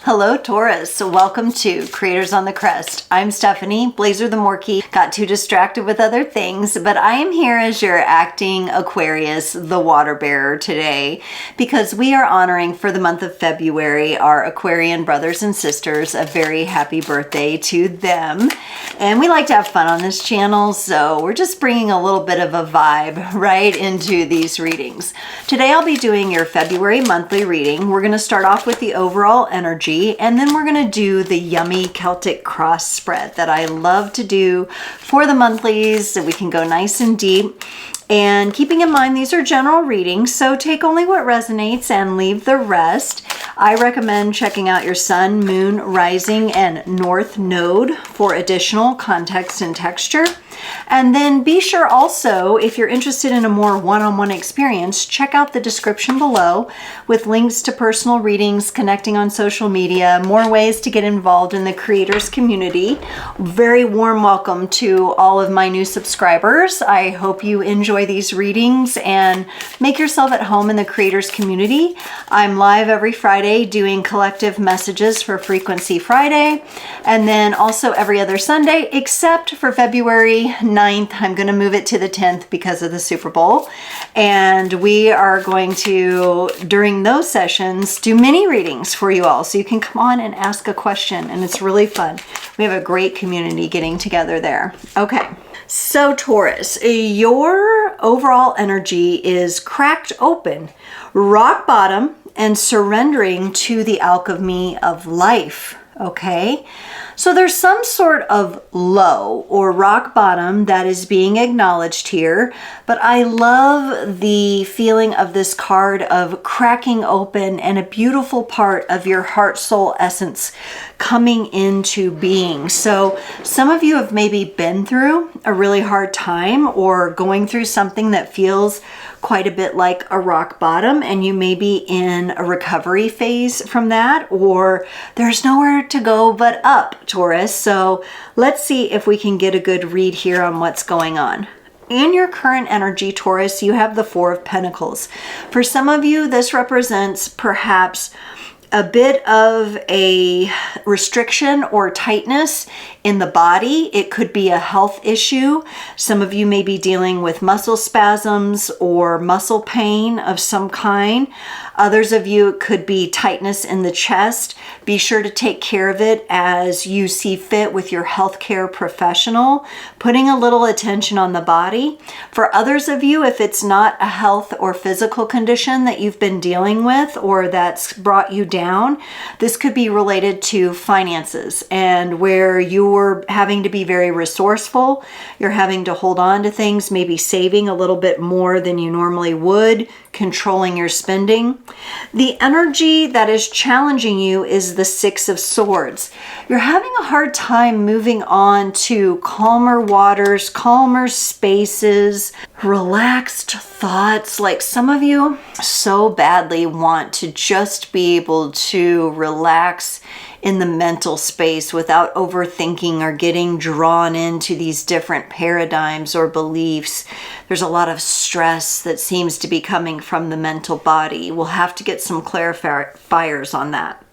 Hello, Taurus. So welcome to Creators on the Crest. I'm Stephanie, Blazer the Morkie. Got too distracted with other things, but I am here as your acting Aquarius, the water bearer today, because we are honoring for the month of February our Aquarian brothers and sisters. A very happy birthday to them. And we like to have fun on this channel, so we're just bringing a little bit of a vibe right into these readings. Today I'll be doing your February monthly reading. We're going to start off with the overall energy, and then we're going to do the yummy Celtic cross spread that I love to do for the monthlies, so we can go nice and deep. And keeping in mind these are general readings, so take only what resonates and leave the rest. I recommend checking out your sun, moon, rising, and north node for additional context and texture. And then be sure also, if you're interested in a more one-on-one experience, check out the description below with links to personal readings, connecting on social media, more ways to get involved in the creators community. Very warm welcome to all of my new subscribers. I hope you enjoy these readings and make yourself at home in the creators community. I'm live every Friday doing collective messages for Frequency Friday, and then also every other Sunday except for February 9th. I'm going to move it to the 10th because of the Super Bowl, and we are going to, during those sessions, do mini readings for you all, so you can come on and ask a question, and it's really fun. We have a great community getting together there. Okay, so Taurus, your overall energy is cracked open, rock bottom, and surrendering to the alchemy of life. Okay, so there's some sort of low or rock bottom that is being acknowledged here, but I love the feeling of this card of cracking open and a beautiful part of your heart, soul, essence coming into being. So some of you have maybe been through a really hard time or going through something that feels quite a bit like a rock bottom, and you may be in a recovery phase from that, or there's nowhere to go but up, Taurus. So let's see if we can get a good read here on what's going on. In your current energy, Taurus, you have the Four of Pentacles. For some of you, this represents perhaps a bit of a restriction or tightness in the body. It could be a health issue. Some of you may be dealing with muscle spasms or muscle pain of some kind. Others of you, it could be tightness in the chest. Be sure to take care of it as you see fit with your healthcare professional, putting a little attention on the body. For others of you, if it's not a health or physical condition that you've been dealing with or that's brought you down, this could be related to finances, and where you're having to be very resourceful, you're having to hold on to things, maybe saving a little bit more than you normally would, controlling your spending. The energy that is challenging you is the Six of Swords. You're having a hard time moving on to calmer waters, calmer spaces, relaxed thoughts. Like some of you so badly want to just be able to relax in the mental space without overthinking or getting drawn into these different paradigms or beliefs. There's a lot of stress that seems to be coming from the mental body. We'll have to get some clarifiers on that.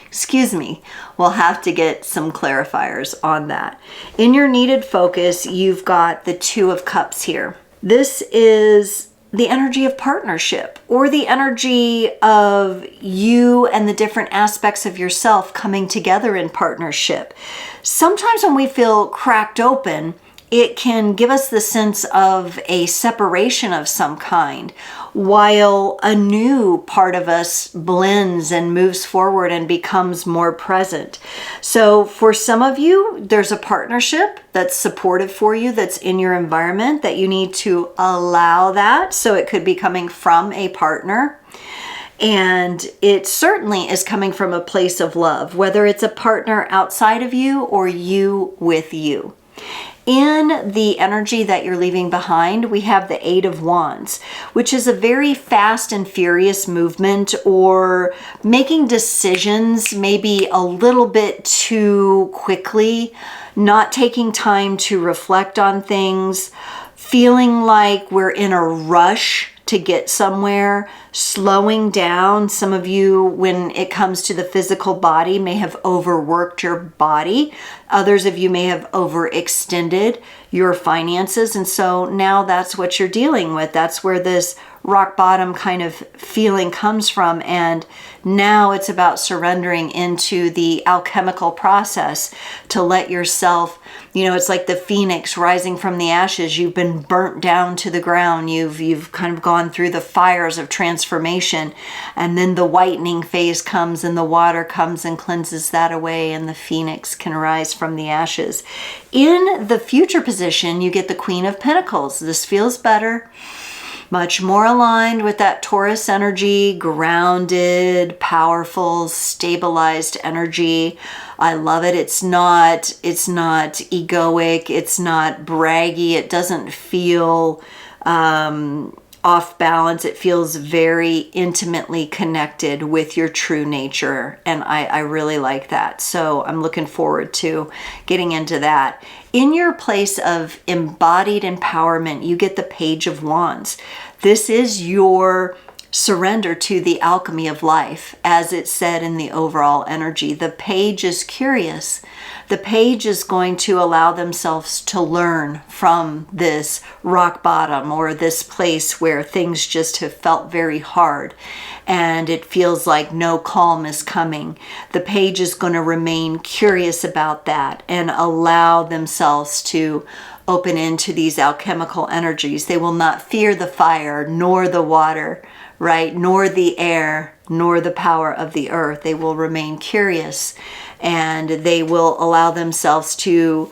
Excuse me. We'll have to get some clarifiers on that. In your needed focus, you've got the Two of Cups here. This is the energy of partnership, or the energy of you and the different aspects of yourself coming together in partnership. Sometimes when we feel cracked open, it can give us the sense of a separation of some kind, while a new part of us blends and moves forward and becomes more present. So for some of you, there's a partnership that's supportive for you, that's in your environment, that you need to allow that. So it could be coming from a partner. And it certainly is coming from a place of love, whether it's a partner outside of you or you with you. In the energy that you're leaving behind, we have the Eight of Wands, which is a very fast and furious movement, or making decisions maybe a little bit too quickly, not taking time to reflect on things, feeling like we're in a rush to get somewhere, slowing down. Some of you, when it comes to the physical body, may have overworked your body. Others of you may have overextended your finances. And so now that's what you're dealing with. That's where this rock bottom kind of feeling comes from. And now it's about surrendering into the alchemical process to let yourself, it's like the phoenix rising from the ashes. You've been burnt down to the ground. You've kind of gone through the fires of transformation, and then the whitening phase comes and the water comes and cleanses that away, and the phoenix can rise from the ashes. In the future position, you get the Queen of Pentacles. This feels better. Much more aligned with that Taurus energy, grounded, powerful, stabilized energy. I love it. It's not egoic. It's not braggy. It doesn't feel off balance. It feels very intimately connected with your true nature. And I really like that. So I'm looking forward to getting into that. In your place of embodied empowerment, you get the Page of Wands. This is your surrender to the alchemy of life, as it said in the overall energy. The page is curious. The page is going to allow themselves to learn from this rock bottom, or this place where things just have felt very hard and it feels like no calm is coming. The page is going to remain curious about that and allow themselves to open into these alchemical energies. They will not fear the fire, nor the water, right? Nor the air, nor the power of the earth. They will remain curious, and they will allow themselves to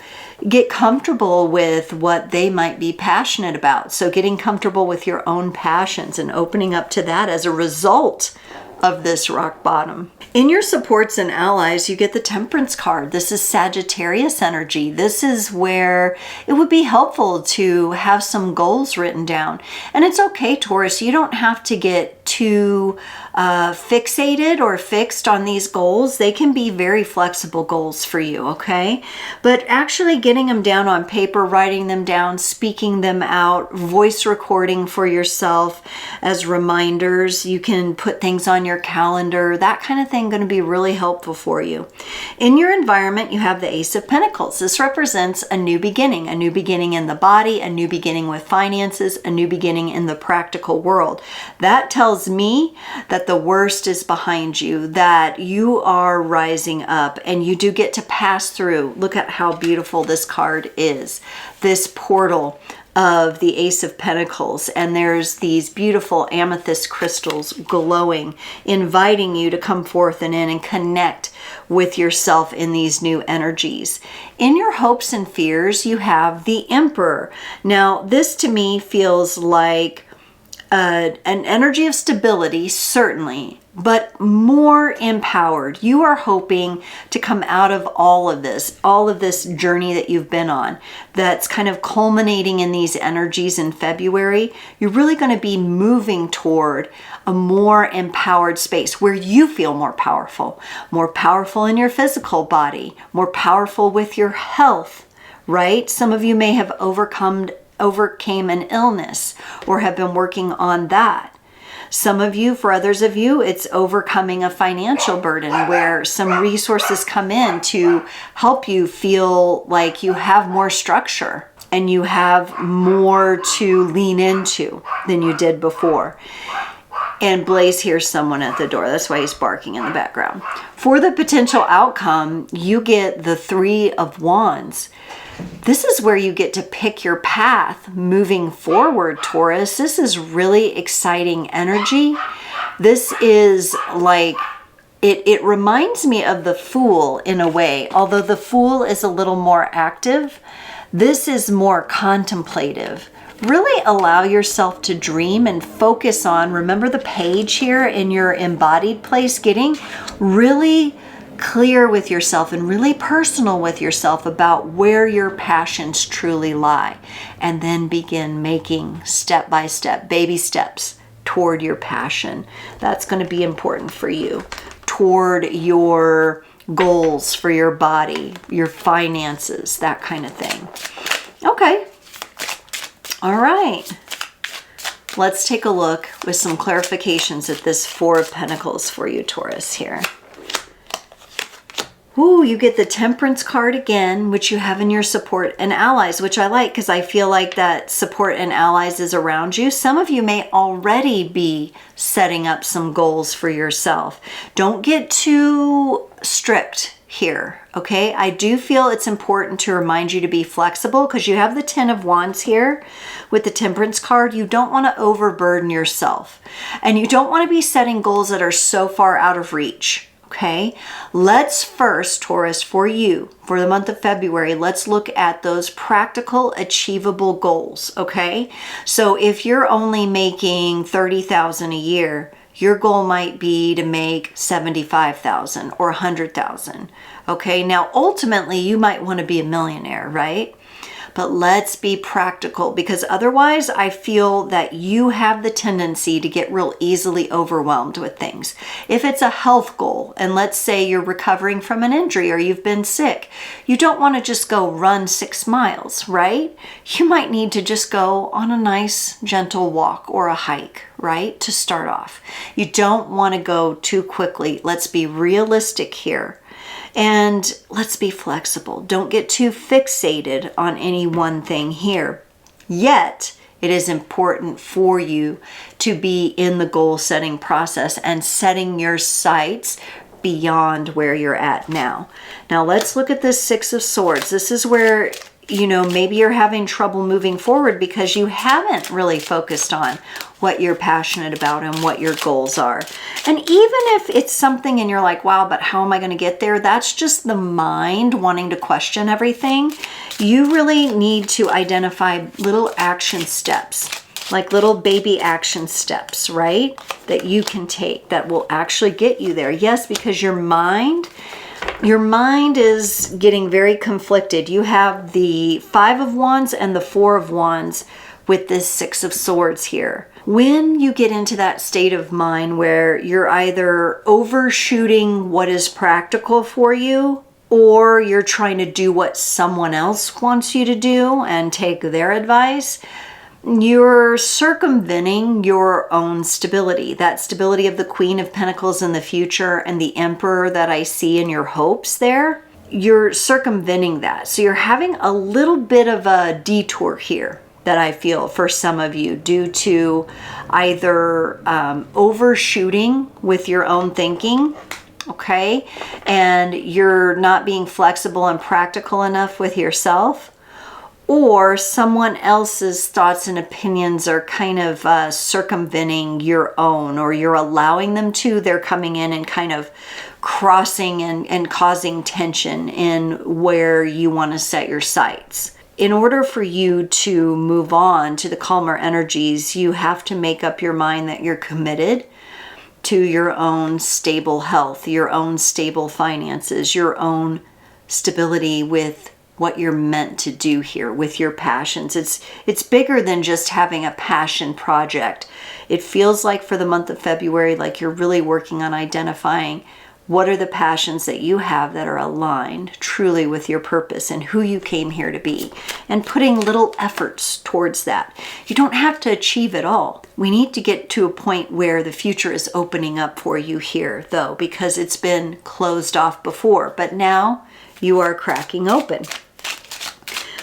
get comfortable with what they might be passionate about. So getting comfortable with your own passions and opening up to that as a result of this rock bottom. In your supports and allies, you get the Temperance card. This is Sagittarius energy. This is where it would be helpful to have some goals written down. And it's okay, Taurus, you don't have to get too fixated or fixed on these goals. They can be very flexible goals for you, okay? But actually getting them down on paper, writing them down, speaking them out, voice recording for yourself as reminders. You can put things on your calendar, that kind of thing, going to be really helpful for you. In your environment, you have the Ace of Pentacles. This represents a new beginning in the body, a new beginning with finances, a new beginning in the practical world. That tells me that the worst is behind you, that you are rising up, and you do get to pass through. Look at how beautiful this card is. This portal of the Ace of Pentacles, and there's these beautiful amethyst crystals glowing, inviting you to come forth and in and connect with yourself in these new energies. In your hopes and fears, you have the Emperor. Now, this to me feels like an energy of stability, certainly, but more empowered. You are hoping to come out of all of this journey that you've been on, that's kind of culminating in these energies in February. You're really going to be moving toward a more empowered space where you feel more powerful in your physical body, more powerful with your health, right? Some of you may have overcame an illness or have been working on that. Some of you, for others of you, it's overcoming a financial burden where some resources come in to help you feel like you have more structure and you have more to lean into than you did before. And Blaze hears someone at the door. That's why he's barking in the background. For the potential outcome, you get the Three of Wands. This is where you get to pick your path moving forward, Taurus. This is really exciting energy. This is like, it reminds me of the Fool in a way. Although the Fool is a little more active, this is more contemplative. Really allow yourself to dream and focus on, remember the page here in your embodied place, getting really clear with yourself and really personal with yourself about where your passions truly lie, and then begin making step by step, baby steps toward your passion. That's going to be important for you, toward your goals for your body, your finances, that kind of thing. Okay. All right. let's take a look with some clarifications at this Four of Pentacles for you, Taurus, here. Ooh, you get the Temperance card again, which you have in your support and allies, which I like because I feel like that support and allies is around you. Some of you may already be setting up some goals for yourself. Don't get too strict here, okay? I do feel it's important to remind you to be flexible because you have the Ten of Wands here with the Temperance card. You don't want to overburden yourself, and you don't want to be setting goals that are so far out of reach. Okay, let's first, Taurus, for you, for the month of February, let's look at those practical, achievable goals, okay? So if you're only making $30,000 a year, your goal might be to make $75,000 or $100,000, okay? Now, ultimately, you might want to be a millionaire, right? But let's be practical, because otherwise I feel that you have the tendency to get real easily overwhelmed with things. If it's a health goal, and let's say you're recovering from an injury or you've been sick, you don't want to just go run 6 miles, right? You might need to just go on a nice gentle walk or a hike, right? To start off. You don't want to go too quickly. Let's be realistic here. And let's be flexible. Don't get too fixated on any one thing here. Yet, it is important for you to be in the goal setting process and setting your sights beyond where you're at now. Now, let's look at this Six of Swords. This is where, you know, maybe you're having trouble moving forward because you haven't really focused on what you're passionate about and what your goals are. And even if it's something and you're like, wow, but how am I going to get there? That's just the mind wanting to question everything. You really need to identify little action steps, like little baby action steps, right? That you can take that will actually get you there. Yes, because your mind is getting very conflicted. You have the Five of Wands and the Four of Wands with this Six of Swords here. When you get into that state of mind where you're either overshooting what is practical for you, or you're trying to do what someone else wants you to do and take their advice, you're circumventing your own stability. That stability of the Queen of Pentacles in the future and the Emperor that I see in your hopes there, you're circumventing that. So you're having a little bit of a detour here that I feel for some of you due to either overshooting with your own thinking, okay, and you're not being flexible and practical enough with yourself, or someone else's thoughts and opinions are kind of circumventing your own, or you're allowing them to. They're coming in and kind of crossing and causing tension in where you want to set your sights. In order for you to move on to the calmer energies, you have to make up your mind that you're committed to your own stable health, your own stable finances, your own stability with what you're meant to do here with your passions. It's bigger than just having a passion project. It feels like for the month of February, like you're really working on identifying what are the passions that you have that are aligned truly with your purpose and who you came here to be, and putting little efforts towards that. You don't have to achieve it all. We need to get to a point where the future is opening up for you here, though, because it's been closed off before, but now you are cracking open.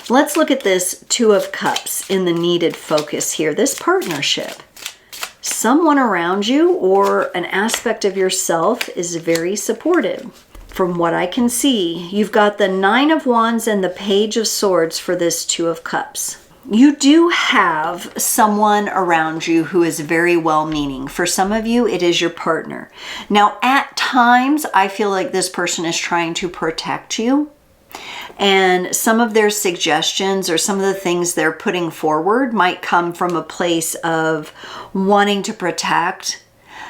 Let's look at this Two of Cups in the needed focus here, this partnership. Someone around you or an aspect of yourself is very supportive. From what I can see, you've got the Nine of Wands and the Page of Swords for this Two of Cups. You do have someone around you who is very well-meaning. For some of you, it is your partner. Now, at times, I feel like this person is trying to protect you. And some of their suggestions or some of the things they're putting forward might come from a place of wanting to protect,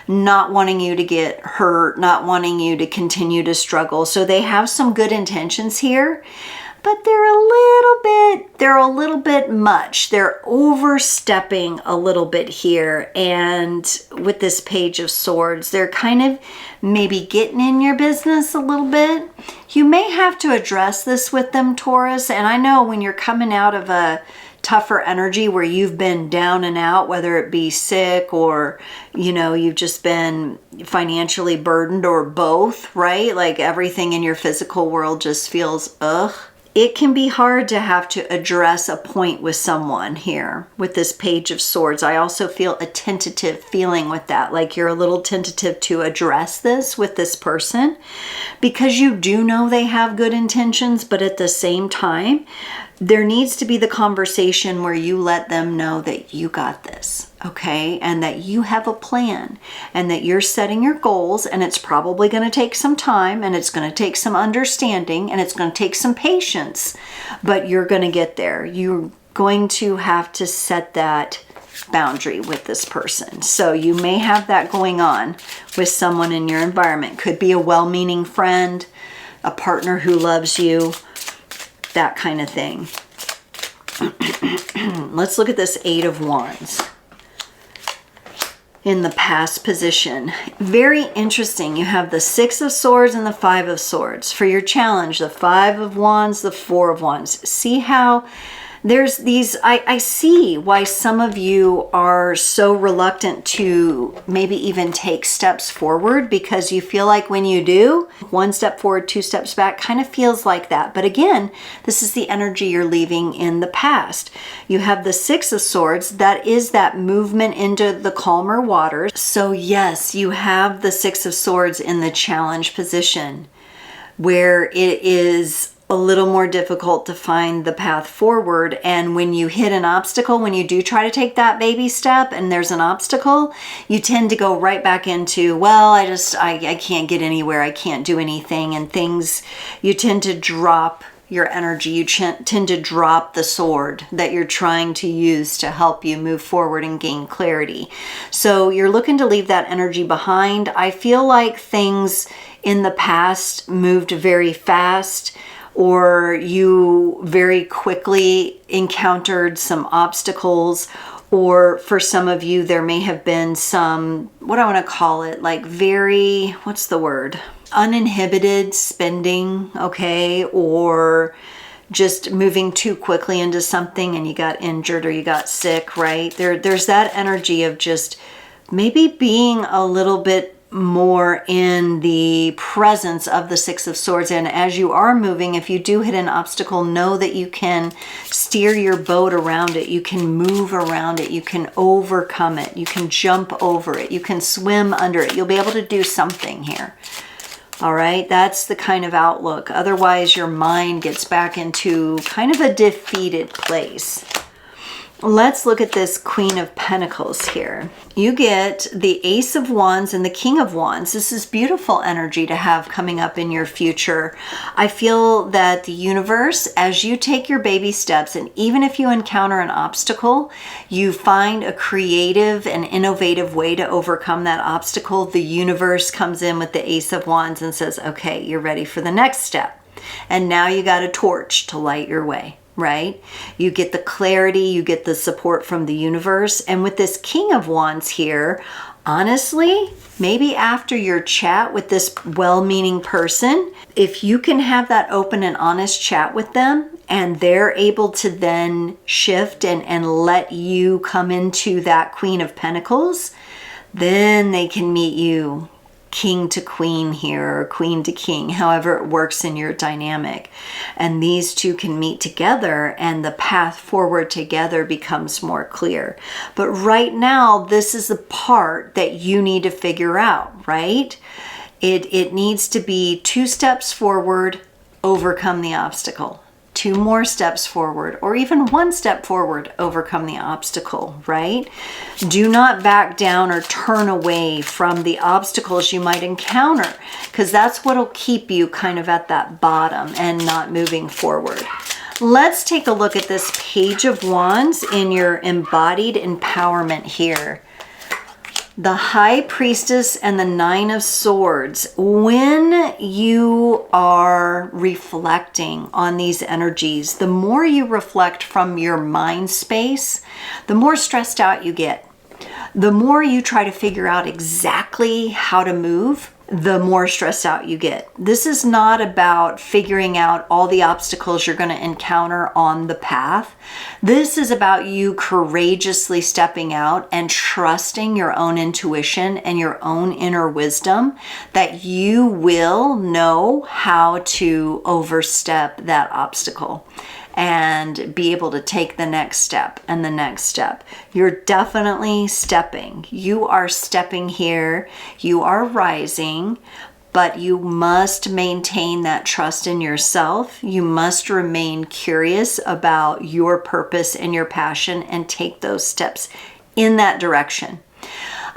not wanting you to get hurt, not wanting you to continue to struggle. So they have some good intentions here, but they're a little bit much. They're overstepping a little bit here. And with this Page of Swords, they're kind of maybe getting in your business a little bit. You may have to address this with them, Taurus. And I know when you're coming out of a tougher energy where you've been down and out, whether it be sick or, you know, you've just been financially burdened or both, right? Like everything in your physical world just feels ugh. It can be hard to have to address a point with someone here with this Page of Swords. I also feel a tentative feeling with that, like you're a little tentative to address this with this person because you do know they have good intentions, but at the same time, there needs to be the conversation where you let them know that you got this, okay? And that you have a plan and that you're setting your goals, and it's probably going to take some time and it's going to take some understanding and it's going to take some patience, but you're going to get there. You're going to have to set that boundary with this person. So you may have that going on with someone in your environment. Could be a well-meaning friend, a partner who loves you, that kind of thing. Let's look at this Eight of Wands in the past position. Very interesting. You have the Six of Swords and the Five of Swords. For your challenge, the Five of Wands, the Four of Wands. See how there's these, I see why some of you are so reluctant to maybe even take steps forward, because you feel like when you do, one step forward, two steps back, kind of feels like that. But again, this is the energy you're leaving in the past. You have the Six of Swords, that is that movement into the calmer waters. So yes, you have the Six of Swords in the challenge position where it is a little more difficult to find the path forward. And when you hit an obstacle, when you do try to take that baby step and there's an obstacle, you tend to go right back into, well, I can't get anywhere. I can't do anything. And things, you tend to drop your energy. You tend to drop the sword that you're trying to use to help you move forward and gain clarity. So you're looking to leave that energy behind. I feel like things in the past moved very fast, or you very quickly encountered some obstacles, or for some of you, there may have been some, what I want to call it, like very, what's the word? Uninhibited spending, okay? Or just moving too quickly into something and you got injured or you got sick, right? There's that energy of just maybe being a little bit more in the presence of the Six of Swords. And as you are moving, if you do hit an obstacle, know that you can steer your boat around it. You can move around it. You can overcome it. You can jump over it. You can swim under it. You'll be able to do something here. All right, that's the kind of outlook. Otherwise, your mind gets back into kind of a defeated place. Let's look at this Queen of Pentacles here. You get the Ace of Wands and the King of Wands. This is beautiful energy to have coming up in your future. I feel that the universe, as you take your baby steps, and even if you encounter an obstacle, you find a creative and innovative way to overcome that obstacle. The universe comes in with the Ace of Wands and says, okay, you're ready for the next step. And now you got a torch to light your way. Right? You get the clarity, you get the support from the universe. And with this King of Wands here, honestly, maybe after your chat with this well-meaning person, if you can have that open and honest chat with them and they're able to then shift and let you come into that Queen of Pentacles, then they can meet you king to queen here, or queen to king, however it works in your dynamic. And these two can meet together and the path forward together becomes more clear. But right now, this is the part that you need to figure out, right? It needs to be 2 steps forward, overcome the obstacle. 2 more steps forward, or even 1 step forward, overcome the obstacle, right? Do not back down or turn away from the obstacles you might encounter, because that's what'll keep you kind of at that bottom and not moving forward. Let's take a look at this Page of Wands in your embodied empowerment here. The High Priestess and the Nine of Swords. When you are reflecting on these energies, the more you reflect from your mind space, the more stressed out you get. The more you try to figure out exactly how to move the more stressed out you get. This is not about figuring out all the obstacles you're going to encounter on the path. This is about you courageously stepping out and trusting your own intuition and your own inner wisdom that you will know how to overstep that obstacle and be able to take the next step and the next step. You're definitely stepping. You are stepping here. You are rising, but you must maintain that trust in yourself. You must remain curious about your purpose and your passion and take those steps in that direction.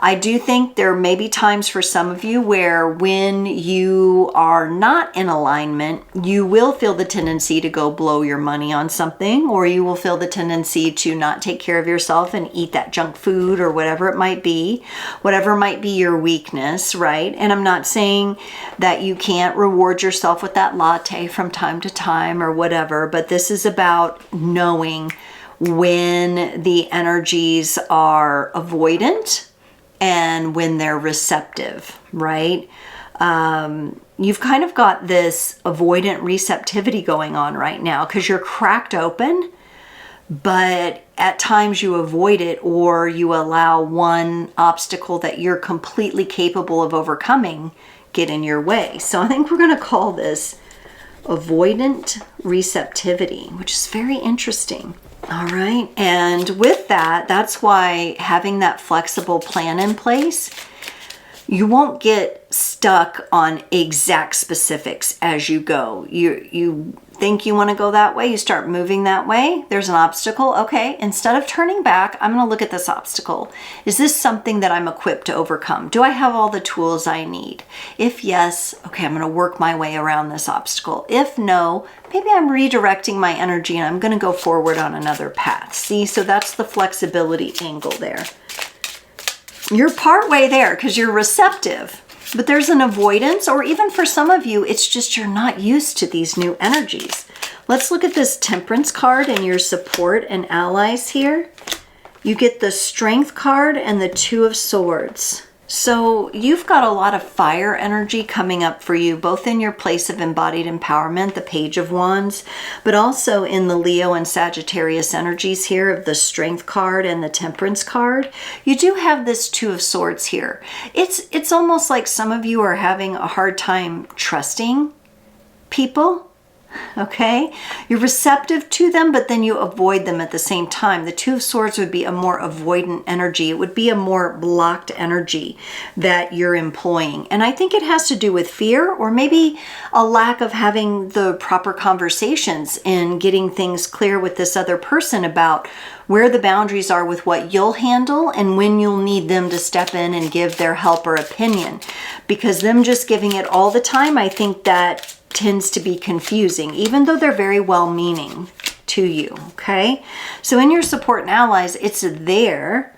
I do think there may be times for some of you where when you are not in alignment, you will feel the tendency to go blow your money on something, or you will feel the tendency to not take care of yourself and eat that junk food or whatever it might be your weakness, right? And I'm not saying that you can't reward yourself with that latte from time to time or whatever, but this is about knowing when the energies are avoidant and when they're receptive, right? You've kind of got this avoidant receptivity going on right now because you're cracked open, but at times you avoid it or you allow one obstacle that you're completely capable of overcoming get in your way. So I think we're going to call this avoidant receptivity, which is very interesting. All right. And with that, that's why having that flexible plan in place, you won't get stuck on exact specifics as you go. You think you want to go that way, you start moving that way, there's an obstacle. Okay, instead of turning back, I'm going to look at this obstacle. Is this something that I'm equipped to overcome? Do I have all the tools I need? If yes, okay, I'm going to work my way around this obstacle. If no, maybe I'm redirecting my energy and I'm going to go forward on another path. See, so that's the flexibility angle there. You're partway there because you're receptive. But there's an avoidance, or even for some of you, it's just you're not used to these new energies. Let's look at this Temperance card and your support and allies here. You get the Strength card and the Two of Swords. So you've got a lot of fire energy coming up for you, both in your place of embodied empowerment, the Page of Wands, but also in the Leo and Sagittarius energies here of the Strength card and the Temperance card. You do have this Two of Swords here. It's almost like some of you are having a hard time trusting people. Okay, you're receptive to them, but then you avoid them at the same time. The Two of Swords would be a more avoidant energy. It would be a more blocked energy that you're employing. And I think it has to do with fear, or maybe a lack of having the proper conversations and getting things clear with this other person about where the boundaries are with what you'll handle and when you'll need them to step in and give their help or opinion. Because them just giving it all the time, I think that tends to be confusing, even though they're very well-meaning to you, okay? So in your support and allies, it's there,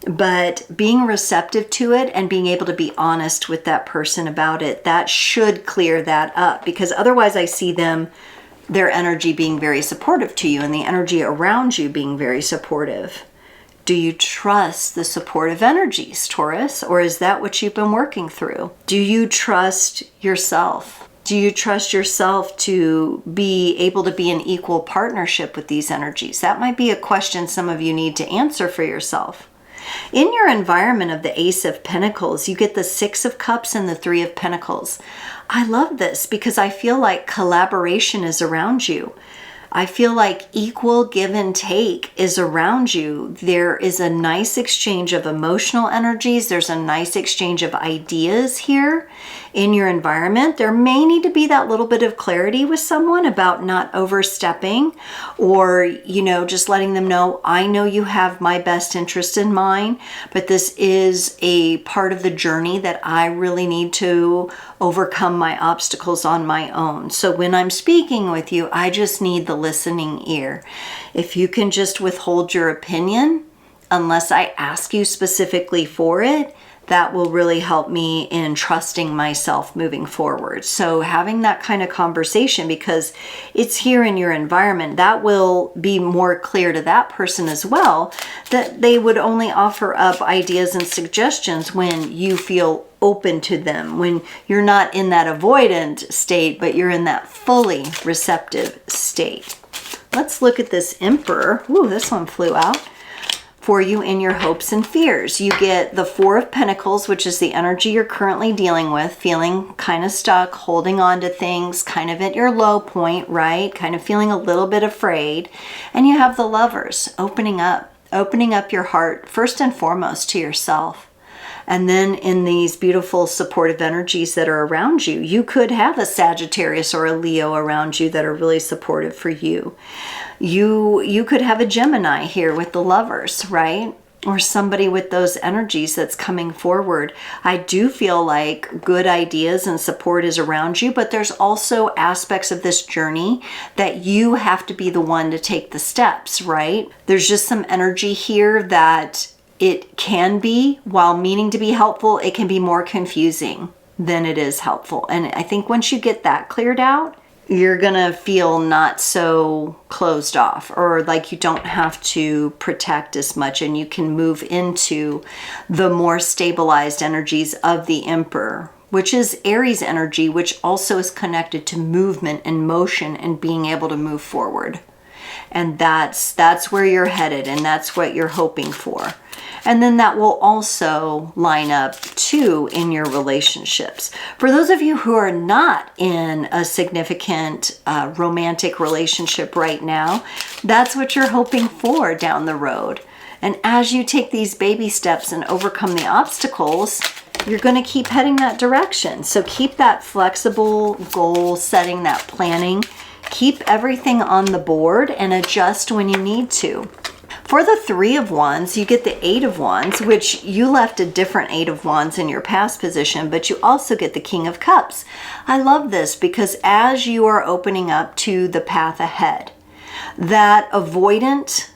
but being receptive to it and being able to be honest with that person about it, that should clear that up, because otherwise I see their energy being very supportive to you and the energy around you being very supportive. Do you trust the supportive energies, Taurus, or is that what you've been working through? Do you trust yourself? Do you trust yourself to be able to be in equal partnership with these energies? That might be a question some of you need to answer for yourself. In your environment of the Ace of Pentacles, you get the Six of Cups and the Three of Pentacles. I love this because I feel like collaboration is around you. I feel like equal give and take is around you. There is a nice exchange of emotional energies. There's a nice exchange of ideas here in your environment. There may need to be that little bit of clarity with someone about not overstepping, or, just letting them know, I know you have my best interest in mind, but this is a part of the journey that I really need to overcome my obstacles on my own. So when I'm speaking with you, I just need the listening ear. If you can just withhold your opinion, unless I ask you specifically for it, that will really help me in trusting myself moving forward. So having that kind of conversation, because it's here in your environment, that will be more clear to that person as well, that they would only offer up ideas and suggestions when you feel open to them, when you're not in that avoidant state, but you're in that fully receptive state. Let's look at this Emperor. Ooh, this one flew out. For you in your hopes and fears. You get the Four of Pentacles, which is the energy you're currently dealing with, feeling kind of stuck, holding on to things, kind of at your low point, right? Kind of feeling a little bit afraid. And you have the Lovers, opening up your heart, first and foremost to yourself. And then in these beautiful supportive energies that are around you, you could have a Sagittarius or a Leo around you that are really supportive for you. You could have a Gemini here with the Lovers, right? Or somebody with those energies that's coming forward. I do feel like good ideas and support is around you, but there's also aspects of this journey that you have to be the one to take the steps, right? There's just some energy here that it can be, while meaning to be helpful, it can be more confusing than it is helpful. And I think once you get that cleared out, you're gonna feel not so closed off, or like you don't have to protect as much, and you can move into the more stabilized energies of the Emperor, which is Aries energy, which also is connected to movement and motion and being able to move forward. And that's where you're headed, and that's what you're hoping for. And then that will also line up too in your relationships. For those of you who are not in a significant romantic relationship right now, that's what you're hoping for down the road. And as you take these baby steps and overcome the obstacles, you're going to keep heading that direction. So keep that flexible goal setting, that planning. Keep everything on the board and adjust when you need to. For the Three of Wands, you get the Eight of Wands, which you left a different Eight of Wands in your past position, but you also get the King of Cups. I love this because as you are opening up to the path ahead, that avoidant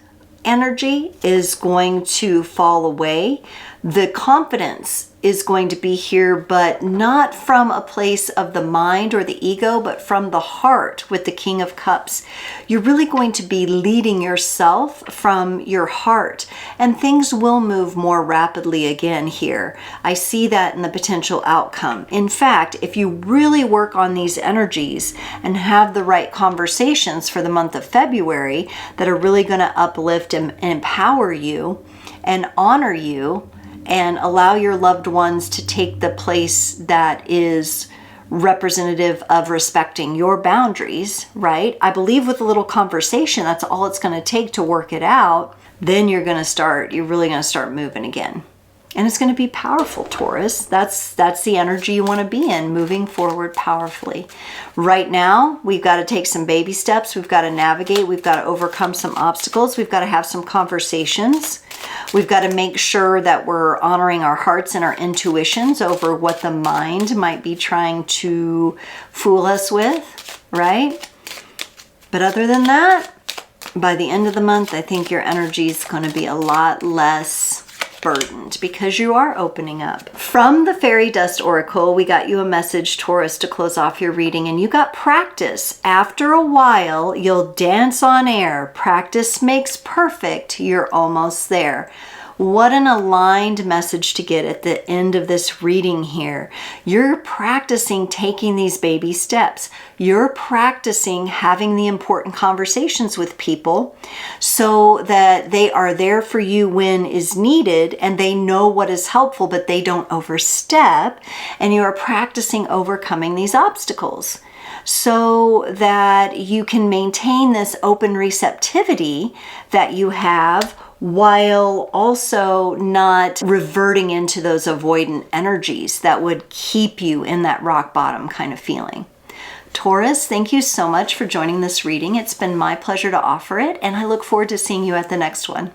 energy is going to fall away. The confidence is going to be here, but not from a place of the mind or the ego, but from the heart with the King of Cups. You're really going to be leading yourself from your heart, and things will move more rapidly again here. I see that in the potential outcome. In fact, if you really work on these energies and have the right conversations for the month of February that are really going to uplift and empower you and honor you, and allow your loved ones to take the place that is representative of respecting your boundaries, right? I believe with a little conversation, that's all it's going to take to work it out. Then you're really going to start moving again. And it's going to be powerful, Taurus. That's the energy you want to be in, moving forward powerfully. Right now, we've got to take some baby steps. We've got to navigate. We've got to overcome some obstacles. We've got to have some conversations. We've got to make sure that we're honoring our hearts and our intuitions over what the mind might be trying to fool us with, right? But other than that, by the end of the month, I think your energy is going to be a lot less burdened because you are opening up. From the Fairy Dust Oracle, we got you a message, Taurus, to close off your reading, and you got practice. After a while, you'll dance on air. Practice makes perfect. You're almost there. What an aligned message to get at the end of this reading here. You're practicing taking these baby steps. You're practicing having the important conversations with people so that they are there for you when is needed and they know what is helpful, but they don't overstep. And you are practicing overcoming these obstacles so that you can maintain this open receptivity that you have while also not reverting into those avoidant energies that would keep you in that rock bottom kind of feeling. Taurus, thank you so much for joining this reading. It's been my pleasure to offer it, and I look forward to seeing you at the next one.